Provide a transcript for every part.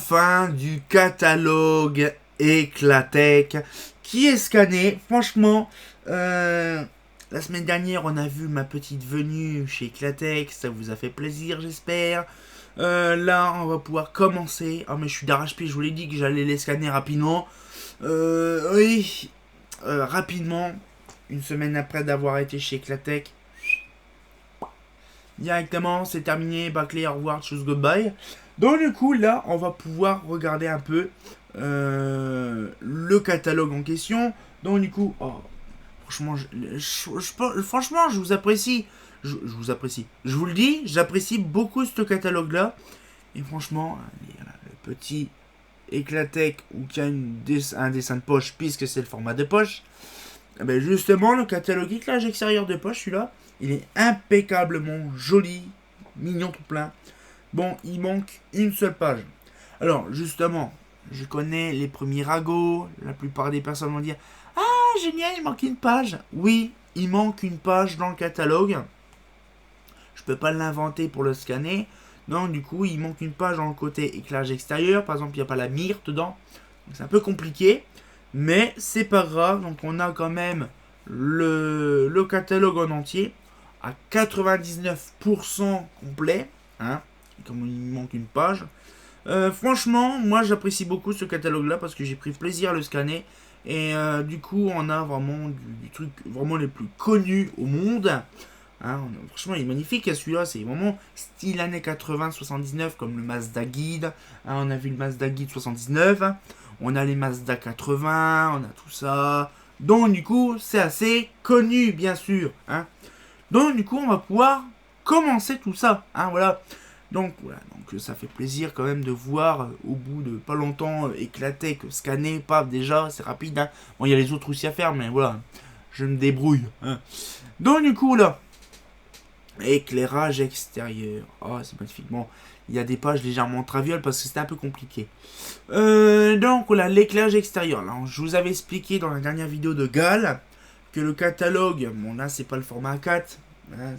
fin du catalogue Eclatech qui est scanné. Franchement, la semaine dernière, on a vu ma petite venue chez Eclatech. Ça vous a fait plaisir, j'espère. Là, on va pouvoir commencer. Ah, mais je suis d'arrache-pied. Je vous l'ai dit que j'allais les scanner rapidement. Oui, rapidement. Une semaine après d'avoir été chez Eclatech. Directement, c'est terminé. Bâclé, au revoir, choose goodbye. Donc, du coup, là, on va pouvoir regarder un peu le catalogue en question. Donc, du coup, oh, franchement, franchement, je vous apprécie. Je vous apprécie. Je vous le dis, j'apprécie beaucoup ce catalogue-là. Et franchement, le petit Eclatech où il y a un dessin de poche, puisque c'est le format de poche. Ben justement, le catalogue éclairage extérieur de poche, celui-là, il est impeccablement joli, mignon tout plein. Bon, il manque une seule page. Alors, justement, je connais les premiers ragots. La plupart des personnes vont dire ah, génial, il manque une page. Oui, il manque une page dans le catalogue. Je peux pas l'inventer pour le scanner. Donc, du coup, il manque une page dans le côté éclairage extérieur. Par exemple, il n'y a pas la mire dedans. Donc, c'est un peu compliqué. Mais c'est pas grave. Donc, on a quand même le catalogue en entier à 99% complet. Hein, comme il manque une page. Franchement, moi j'apprécie beaucoup ce catalogue-là parce que j'ai pris plaisir à le scanner. Et du coup, on a vraiment du truc vraiment les plus connus au monde. Hein, franchement, il est magnifique celui-là. C'est vraiment style années 80-79 comme le Mazda Guide. Hein, on a vu le Mazda Guide 79. On a les Mazda 80. On a tout ça. Donc, du coup, c'est assez connu, bien sûr. Hein. Donc, du coup, on va pouvoir commencer tout ça. Hein, voilà. Donc voilà, donc ça fait plaisir quand même de voir au bout de pas longtemps Eclatech scanner, paf, déjà c'est rapide. Hein. Bon, il y a les autres aussi à faire, mais voilà, je me débrouille. Hein. Donc du coup là, éclairage extérieur. Oh, c'est magnifique. Bon, il y a des pages légèrement traviole parce que c'était un peu compliqué. Donc voilà, l'éclairage extérieur. Là, je vous avais expliqué dans la dernière vidéo de Gal que le catalogue, bon là c'est pas le format A4. Hein,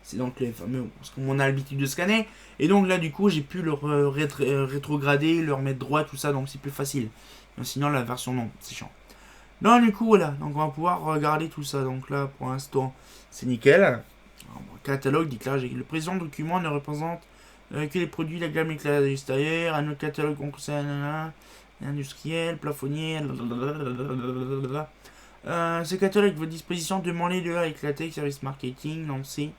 c'est donc les fameux, parce qu'on a l'habitude de scanner. Et donc là, du coup, j'ai pu le rétrograder, le remettre droit, tout ça, donc c'est plus facile. Mais sinon, la version non, c'est chiant. Donc, du coup, voilà, donc on va pouvoir regarder tout ça. Donc là, pour l'instant, c'est nickel. Alors, catalogue d'éclairage. Le présent document ne représente que les produits de la gamme éclairage extérieur. Un autre catalogue concerne industriel, plafonnier, ce catalogue à votre disposition, demandez de Eclatech Service Marketing, lancé.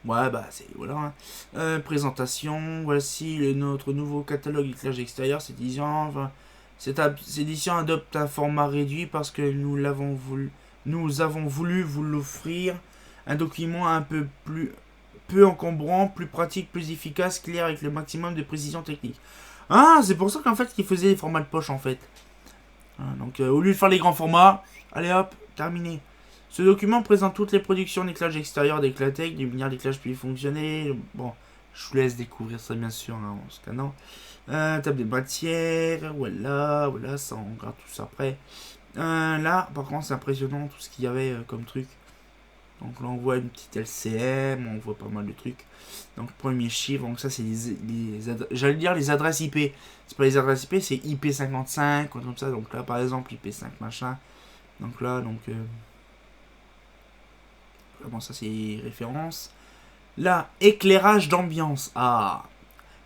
Ouais, bah, c'est. Voilà. Présentation. Voici notre nouveau catalogue éclairage extérieur. Cette édition adopte un format réduit parce que nous avons voulu vous l'offrir. Un document un peu encombrant, plus pratique, plus efficace, clair avec le maximum de précision technique. Ah, c'est pour ça qu'en fait, qu'ils faisaient les formats de poche en fait. Donc au lieu de faire les grands formats, allez hop, terminé. Ce document présente toutes les productions d'éclairage extérieur d'Eclatech, des lumières d'éclairage polyfonctionnelles. Bon, je vous laisse découvrir ça bien sûr hein, en scannant. Table de matière, voilà, ça on regarde tout ça après. Là, par contre, c'est impressionnant tout ce qu'il y avait comme truc. Donc là, on voit une petite LCM, on voit pas mal de trucs. Donc premier chiffre, donc ça c'est j'allais dire les adresses IP. C'est pas les adresses IP, c'est IP55 comme ça. Donc là par exemple IP5 machin. Donc là bon ça c'est référence. Là éclairage d'ambiance. Ah,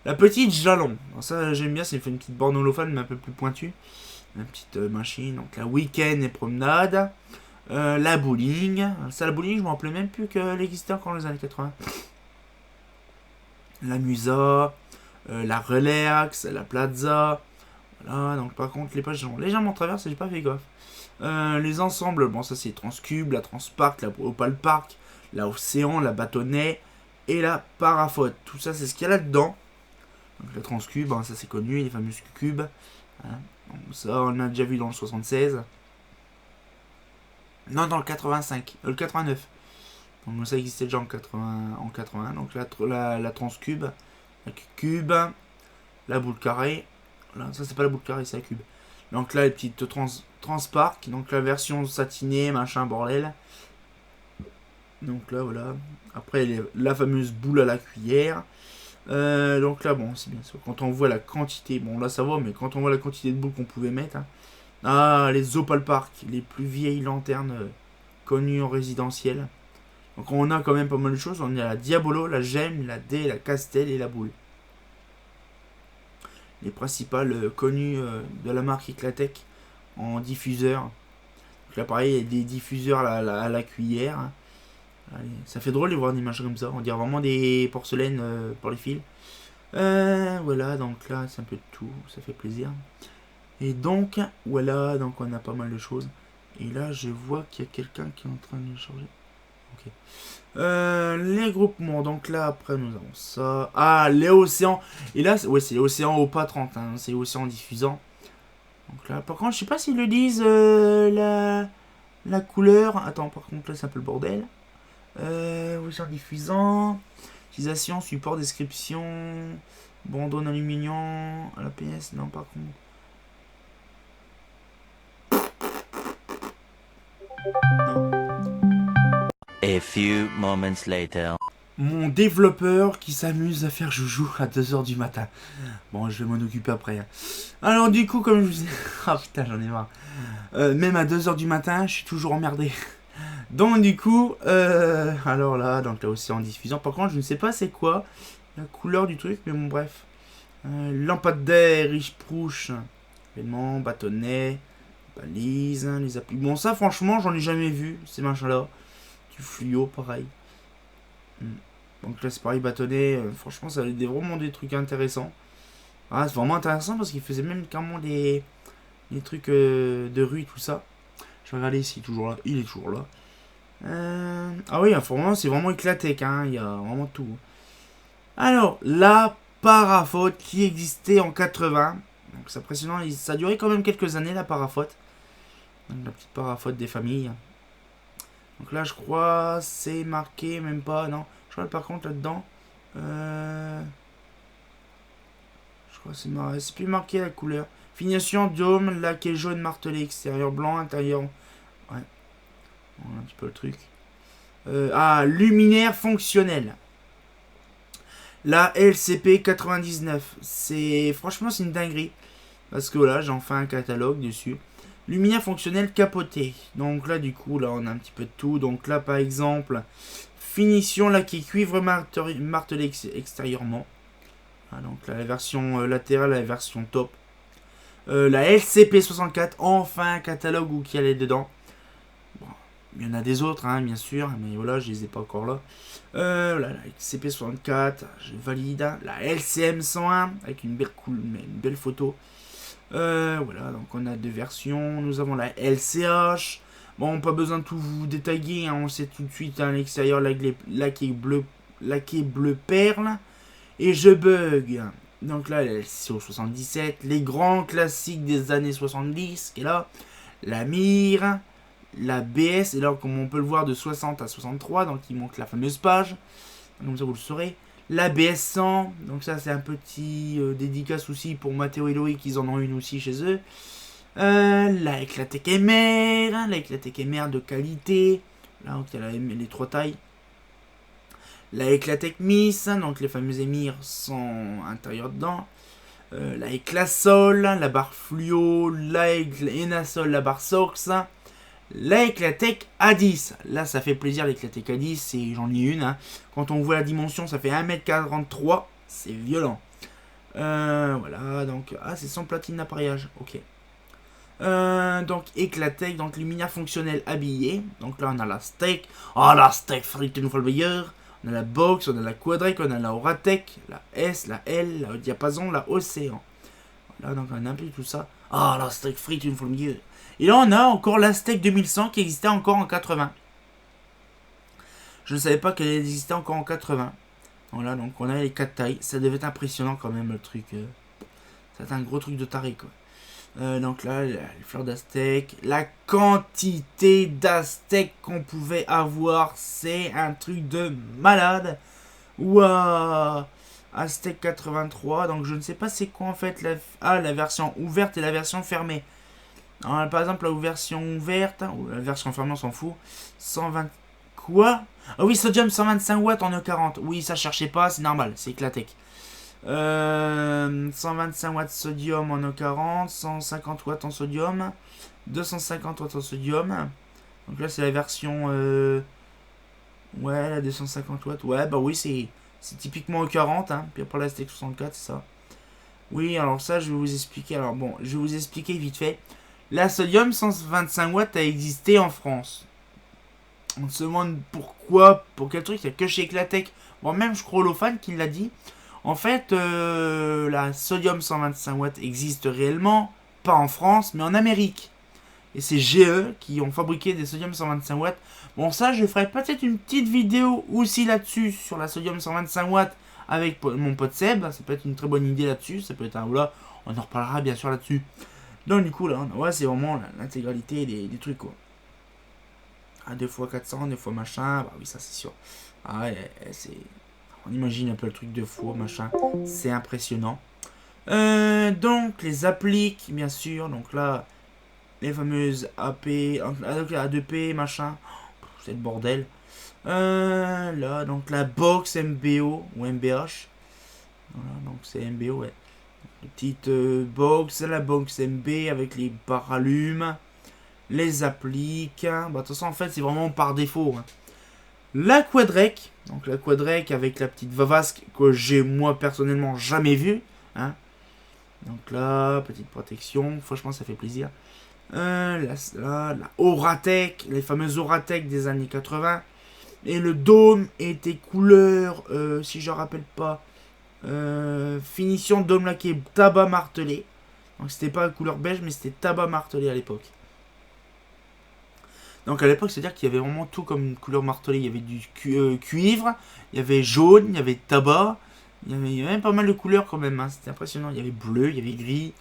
la petite jalon. Alors ça j'aime bien, c'est une petite borne holophone mais un peu plus pointue. La petite machine. Donc la week-end et promenade. La bowling. Ça la bowling je me rappelais même plus qu'elle existait encore dans les années 80. La Musa, la Relax, la Plaza. Voilà, donc par contre les pages sont légèrement traversées, j'ai pas fait gaffe. Les ensembles, bon ça c'est Transcube, la Transpark, la Opal Park, la Océan, la Bâtonnet et la Parafote. Tout ça c'est ce qu'il y a là-dedans. Donc la Transcube, hein, ça c'est connu, les fameuses cubes. Hein. Donc, ça on a déjà vu dans le 76. Non, dans le 85, le 89. Donc ça existait déjà en 80. Donc la Transcube, la cube, la boule carrée. Là, ça c'est pas la boule carrée, c'est la cube. Donc là les petites Transpark, donc la version satinée, machin bordel. Donc là voilà. Après la fameuse boule à la cuillère. Donc là, bon, c'est bien sûr. Quand on voit la quantité, bon là ça va, mais quand on voit la quantité de boules qu'on pouvait mettre, hein. Ah, les Opal Park, les plus vieilles lanternes connues en résidentiel. Donc on a quand même pas mal de choses. On a la Diabolo, la Gemme, la D, la Castel et la Boule. Les principales connues de la marque Eclatec en diffuseur. Donc là pareil, il y a des diffuseurs à la cuillère. Allez, ça fait drôle de voir des images comme ça. On dirait vraiment des porcelaines pour les fils. Voilà, donc là c'est un peu de tout, ça fait plaisir. Et donc, voilà, donc on a pas mal de choses. Et là je vois qu'il y a quelqu'un qui est en train de changer. Ok. Les groupements, donc là après nous avons ça. Ah, les océans. Et là, ouais, c'est les océans au pas 30, hein, c'est les océans diffusants. Donc là, par contre, je sais pas s'ils le disent la couleur. Attends, par contre, là c'est un peu le bordel. Océans diffusants. Utilisation, support, description. Bandeau en aluminium. À la PS, non, par contre. Non. A few moments later. Mon développeur qui s'amuse à faire joujou à 2h du matin. Bon, je vais m'en occuper après, hein. Alors du coup, comme je vous ai... Ah putain, j'en ai marre. Même à 2h du matin, je suis toujours emmerdé. Donc du coup, alors là, donc là aussi en diffusant. Par contre, je ne sais pas c'est quoi la couleur du truc, mais bon, bref. Lampade d'air, riche prouche, événement, bâtonnet, balise, les applis. Bon, ça, franchement, j'en ai jamais vu, ces machins-là. Du fluo, pareil. Donc là, c'est pareil, bâtonnet. Franchement, ça avait vraiment des trucs intéressants. Ah, c'est vraiment intéressant parce qu'il faisait même carrément des trucs de rue et tout ça. Je vais regarder s'il est toujours là. Il est toujours là. Ah oui, vraiment, c'est vraiment éclaté, hein. Il y a vraiment tout. Alors, la parafaute qui existait en 80. Donc, c'est impressionnant. Ça a duré quand même quelques années, la parafaute. Donc, la petite parafaute des familles. Donc là, je crois, c'est marqué, même pas, non. Je crois, par contre, là-dedans. Je crois que c'est plus marqué la couleur. Finition, dôme, laqué jaune, martelé, extérieur blanc, intérieur. Ouais. On a un petit peu le truc. Luminaire fonctionnel. La LCP 99. Franchement, c'est une dinguerie. Parce que voilà, j'en fais un catalogue dessus. Luminaire fonctionnel capoté. Donc là, du coup, là, on a un petit peu de tout. Donc là, par exemple, finition laqué cuivre martelé extérieurement. Donc là, la version latérale, la version top. La LCP 64, enfin un catalogue où qui allait dedans. Bon, il y en a des autres, hein, bien sûr, mais voilà, je les ai pas encore là. La LCP 64, je valide. La LCM 101, avec une belle photo. Voilà, donc on a deux versions. Nous avons la LCH. Bon, pas besoin de tout vous détailler, hein, on sait tout de suite à l'extérieur laqué bleu perle. Et je bug. Donc là, c'est au 77. Les grands classiques des années 70, qui est là. La Mire, la BS, et là, comme on peut le voir, de 60 à 63, donc il manque la fameuse page. Comme ça, vous le saurez. La BS100, donc ça, c'est un petit dédicace aussi pour Mathéo et Loïc, ils en ont une aussi chez eux. La Eclatec MR, la Eclatec MR de qualité. Là, donc il y a les trois tailles. La Eclatec Miss, donc les fameux émirs sont intérieurs dedans. La Eclasol, la barre fluo, la Enasol, la barre Sox. La Eclatec A10. Là, ça fait plaisir l'Eclatec A10, et j'en ai une, hein. Quand on voit la dimension, ça fait 1m43. C'est violent. Voilà, donc... Ah, c'est sans platine d'appareillage. Ok. Donc Eclatec, donc luminaire fonctionnel habillé. Donc là, on a la Steak. Oh, la Steak frite une fois le meilleur. On a la Box, on a la Quadrec, on a la Oratec, la S, la L, la Diapason, la Océan. Voilà, donc on a un peu tout ça. Ah, la Steak frite une fois le mieux. Et là, on a encore la Steak 2100 qui existait encore en 80. Je ne savais pas qu'elle existait encore en 80. Voilà, donc on a les 4 tailles. Ça devait être impressionnant quand même, le truc. C'est un gros truc de taré, quoi. Donc là, les fleurs d'Aztèque. La quantité d'Aztèques qu'on pouvait avoir, c'est un truc de malade. Waouh! Aztèque 83. Donc je ne sais pas c'est quoi en fait la version ouverte et la version fermée. Alors, par exemple, la version ouverte, ou la version fermée, on s'en fout. 120. Quoi? Ah oui, Sodium 125 watts en E40. Oui, ça cherchez pas, c'est normal, c'est Eclatec. 125 watts sodium en E40, 150 watts en sodium, 250 watts en sodium. Donc là c'est la version ouais, la 250 watts. Ouais, bah oui, c'est typiquement E40 hein. Puis après la STX 64, c'est ça. Oui, alors ça je vais vous expliquer. Alors bon, je vais vous expliquer vite fait. La sodium 125 watts a existé en France. On se demande pourquoi, pour quel truc, il n'y a que chez Eclatec, bon, même je crois Holophane qui l'a dit. En fait, la sodium 125 watts existe réellement, pas en France, mais en Amérique. Et c'est GE qui ont fabriqué des sodium 125 watts. Bon, ça, je ferai peut-être une petite vidéo aussi là-dessus, sur la sodium 125 watts, avec mon pote Seb. Ça peut être une très bonne idée là-dessus. Ça peut être un. Voilà, on en reparlera bien sûr là-dessus. Donc, du coup, là, ouais, c'est vraiment l'intégralité des trucs, quoi. Ah, 2x400, 2 fois machin, bah oui, ça c'est sûr. Ah ouais, c'est. On imagine un peu le truc de fois machin. C'est impressionnant. Donc, les appliques, bien sûr. Donc là, les fameuses AP, A2P, machin. C'est le bordel. Là, donc la box MBO ou MBH. Voilà, donc c'est MBO, ouais. La petite box, la box MB avec les barres allumes. Les appliques. Bah, de toute façon, en fait, c'est vraiment par défaut. Hein. La quadrec. Donc, la quadrec avec la petite Vavasque que j'ai, moi, personnellement, jamais vue. Hein. Donc là, petite protection. Franchement, ça fait plaisir. La Oratec. Les fameuses Oratec des années 80. Et le dôme était couleur, si je ne rappelle pas, finition dôme laqué tabac martelé. Donc, c'était pas couleur beige, mais c'était tabac martelé à l'époque. Donc à l'époque, c'est-à-dire qu'il y avait vraiment tout comme une couleur martelée. Il y avait du cuivre, il y avait jaune, il y avait tabac, il y avait même pas mal de couleurs quand même. Hein. C'était impressionnant. Il y avait bleu, il y avait gris,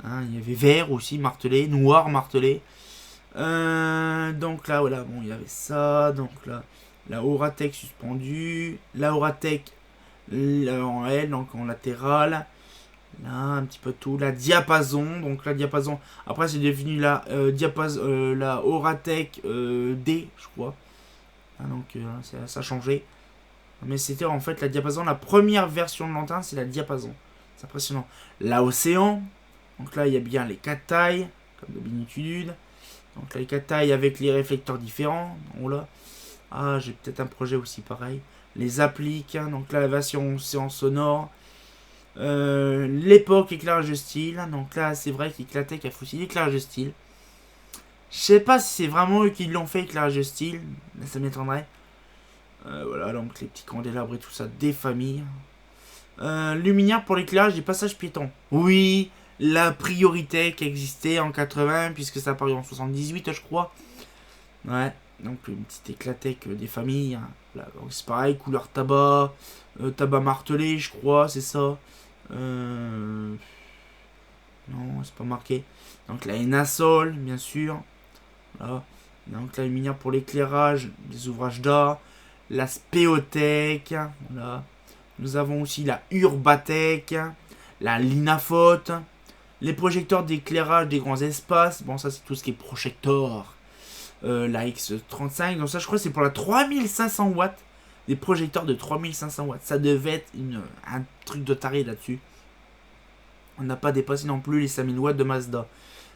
hein, il y avait vert aussi martelé, noir martelé. Donc là, voilà, bon, il y avait ça. Donc là, la Oratec suspendue, la Oratec en L, donc en latéral. Là, un petit peu tout. La diapason. Donc la diapason. Après, c'est devenu la la Oratec D, je crois. Ah, donc ça a changé. Mais c'était en fait la diapason. La première version de lanterne, c'est la diapason. C'est impressionnant. La Océan. Donc là, il y a bien les 4 tailles, comme d'habitude. Donc là, les 4 tailles avec les réflecteurs différents. Oh là. Ah, j'ai peut-être un projet aussi pareil. Les appliques. Hein. Donc là, la version Océan sonore. L'époque éclairage de style. Donc là, c'est vrai qu'Eclatec a foutu l'éclairage de style. Je sais pas si c'est vraiment eux qui l'ont fait, éclairage de style. Mais ça m'étonnerait. Voilà, donc les petits candélabres et tout ça, des familles. Luminaire pour l'éclairage des passages piétons. Oui, la priorité qui existait en 80, puisque ça apparu en 78, je crois. Ouais, donc une petite Eclatec des familles. Hein. Là, c'est pareil, couleur tabac. Tabac martelé, je crois, c'est ça. Non, c'est pas marqué. Donc la Enasol, bien sûr. Là. Donc la lumière pour l'éclairage des ouvrages d'art. La Spéotech. Voilà. Nous avons aussi la Urbatech. La Linafote. Les projecteurs d'éclairage des grands espaces. Bon, ça c'est tout ce qui est projecteur. La X35. Donc ça je crois que c'est pour la 3500 watts. Des projecteurs de 3500 watts. Ça devait être un truc de taré là-dessus. On n'a pas dépassé non plus les 5000 watts de Mazda.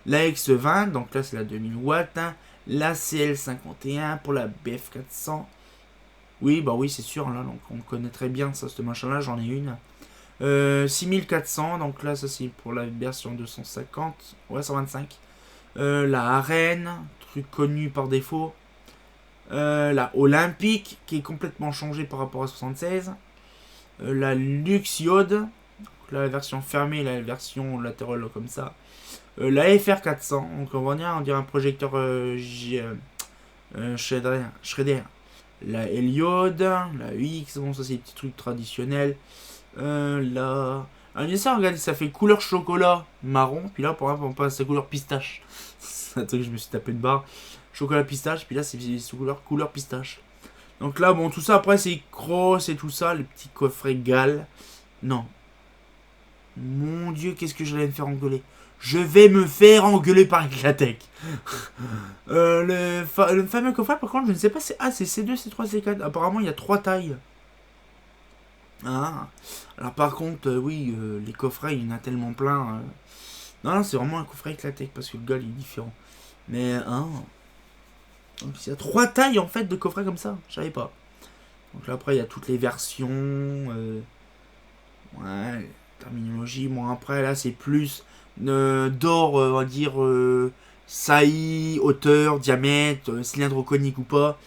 La X20, donc là c'est la 2000 watts. Hein. La CL51 pour la BF400. Oui, bah oui, c'est sûr. Là, donc on connaît très bien ça, ce machin-là. J'en ai une. 6400, donc là ça c'est pour la version 250. Ouais, 125. La Arène, truc connu par défaut. La Olympique qui est complètement changée par rapport à 76. La Luxiode, la version fermée, la version latérale comme ça. La FR400, donc on dirait un projecteur Schrader. La Heliode, la UX, bon ça c'est des petits trucs traditionnels. La... Ah, mais ça, regardez, ça fait couleur chocolat marron, puis là pour exemple on passe à couleur pistache. C'est un truc que je me suis tapé de barre. Chocolat pistache, puis là c'est couleur pistache. Donc là, bon, tout ça après c'est cross et tout ça, les petits coffrets GAL. Non. Mon dieu, qu'est-ce que j'allais me faire engueuler. Je vais me faire engueuler par Eclatec. Le fameux coffret, par contre, je ne sais pas, c'est C2, C3, C4. Apparemment, il y a 3 tailles. Ah. Alors par contre, oui, les coffrets, il y en a tellement plein. Non, c'est vraiment un coffret éclaté parce que le gars il est différent. Mais donc, il y a 3 tailles en fait de coffrets comme ça, je savais pas. Donc là après il y a toutes les versions. Ouais, terminologie. Bon après là c'est plus d'or, on va dire saillie, hauteur, diamètre, cylindre conique ou pas.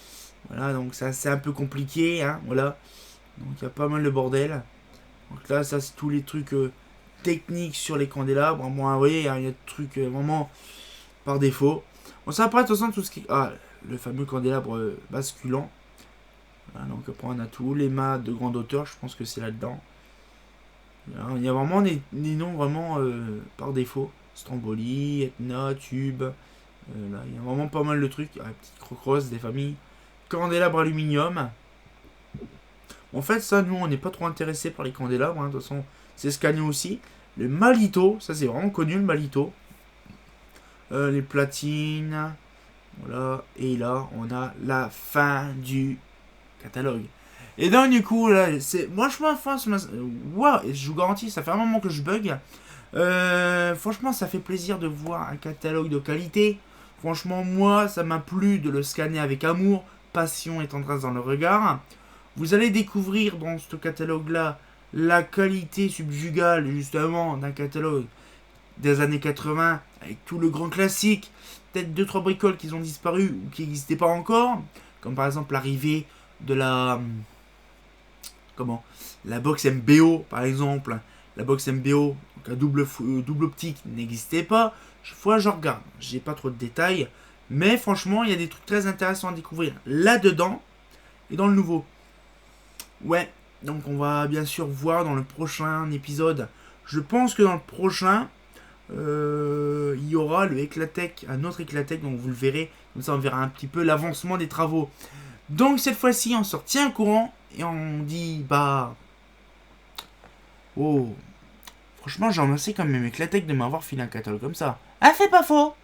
Voilà, donc ça c'est un peu compliqué, hein, voilà. Donc il y a pas mal de bordel. Donc là ça c'est tous les trucs techniques sur les candélabres. Bon, vous voyez, il y a des trucs vraiment par défaut. Bon, ça après, de toute façon, tout ce qui. Ah, le fameux candélabre basculant. Voilà, donc après, on a tous les mâts de grande hauteur, je pense que c'est là-dedans. Il y a vraiment des noms vraiment par défaut. Stromboli, Etna, Tube. Là, il y a vraiment pas mal de trucs. Ah, petite crocrosse, des familles. Candélabre aluminium. En fait, ça, nous, on n'est pas trop intéressés par les candélabres. Hein. De toute façon, c'est scanné aussi. Le Malito, ça c'est vraiment connu, le Malito. Les platines. Voilà. Et là, on a la fin du catalogue. Et donc, du coup, là, c'est. Moi, wow, je vous garantis, ça fait un moment que je bug. Franchement, ça fait plaisir de voir un catalogue de qualité. Franchement, moi, ça m'a plu de le scanner avec amour, passion et tendresse dans le regard. Vous allez découvrir dans ce catalogue-là la qualité subjugale, justement, d'un catalogue des années 80, avec tout le grand classique, peut-être 2-3 bricoles qui ont disparu ou qui n'existaient pas encore, comme par exemple l'arrivée de la... Comment La box MBO, par exemple. La box MBO, donc à double optique, n'existait pas. Fois je regarde, j'ai pas trop de détails, mais franchement, il y a des trucs très intéressants à découvrir là-dedans et dans le nouveau. Ouais, donc on va bien sûr voir dans le prochain épisode. Je pense que dans le prochain, il y aura le Eclatec, un autre Eclatec, donc vous le verrez. Comme ça, on verra un petit peu l'avancement des travaux. Donc cette fois-ci, on se retient au courant et on dit bah. Oh, franchement, j'ai remercié quand même Eclatec de m'avoir filé un catalogue comme ça. Ah, c'est pas faux!